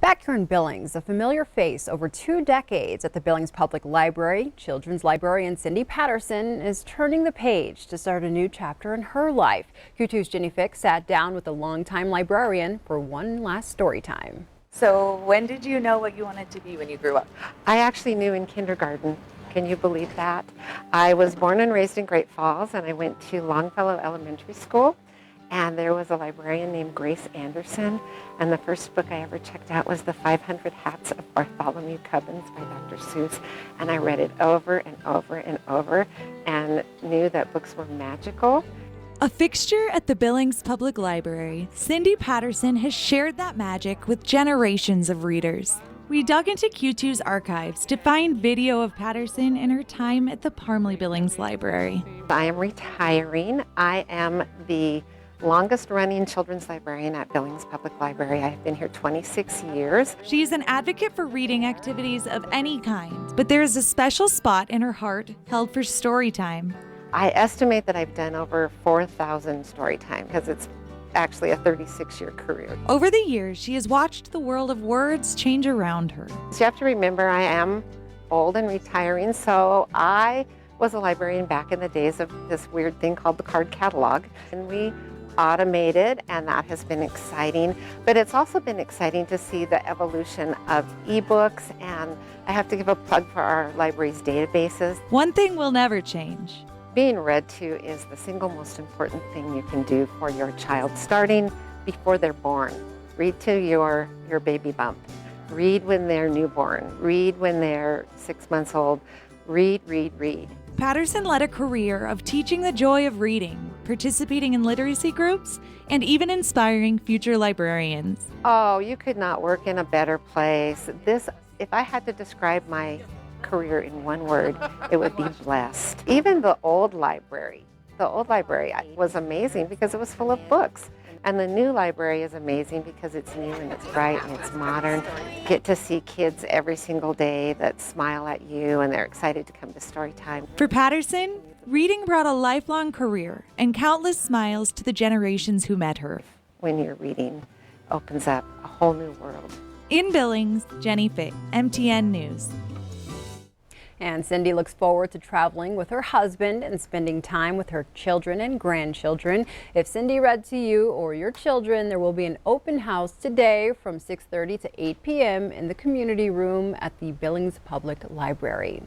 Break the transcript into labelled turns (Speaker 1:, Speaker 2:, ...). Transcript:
Speaker 1: Back here in Billings, a familiar face over 2 decades at the Billings Public Library, children's librarian Cindy Patterson is turning the page to start a new chapter in her life. Q2's Jenny Fick sat down with a longtime librarian for one last story time.
Speaker 2: So when did you know what you wanted to be when you grew up?
Speaker 3: I actually knew in kindergarten. Can you believe that? I was born and raised in Great Falls, and I went to Longfellow Elementary School. And there was a librarian named Grace Anderson, and the first book I ever checked out was The 500 Hats of Bartholomew Cubbins by Dr. Seuss. And I read it over and over and over and knew that books were magical.
Speaker 4: A fixture at the Billings Public Library, Cindy Patterson has shared that magic with generations of readers. We dug into Q2's archives to find video of Patterson in her time at the Parmley Billings Library.
Speaker 3: I am retiring. I am the longest running children's librarian at Billings Public Library. I've been here 26 years.
Speaker 4: She's an advocate for reading activities of any kind, but there is a special spot in her heart held for story time.
Speaker 3: I estimate that I've done over 4,000 story time because it's actually a 36-year career.
Speaker 4: Over the years, she has watched the world of words change around her.
Speaker 3: So you have to remember I am old and retiring, so I was a librarian back in the days of this weird thing called the card catalog, and we automated, and that has been exciting. But it's also been exciting to see the evolution of ebooks, and I have to give a plug for our library's databases.
Speaker 4: One thing will never change.
Speaker 3: Being read to is the single most important thing you can do for your child, starting before they're born. Read to your baby bump. Read when they're newborn. Read when they're 6 months old. Read, read, read.
Speaker 4: Patterson led a career of teaching the joy of reading, participating in literacy groups, and even inspiring future librarians.
Speaker 3: Oh, you could not work in a better place. If I had to describe my career in one word, it would be blessed. Even the old library was amazing because it was full of books. And the new library is amazing because it's new and it's bright and it's modern. Get to see kids every single day that smile at you and they're excited to come to story time.
Speaker 4: For Patterson, reading brought a lifelong career and countless smiles to the generations who met her.
Speaker 3: When you're reading, opens up a whole new world.
Speaker 4: In Billings, Jenny Fick, MTN News.
Speaker 1: And Cindy looks forward to traveling with her husband and spending time with her children and grandchildren. If Cindy read to you or your children, there will be an open house today from 6:30 to 8 p.m. in the community room at the Billings Public Library.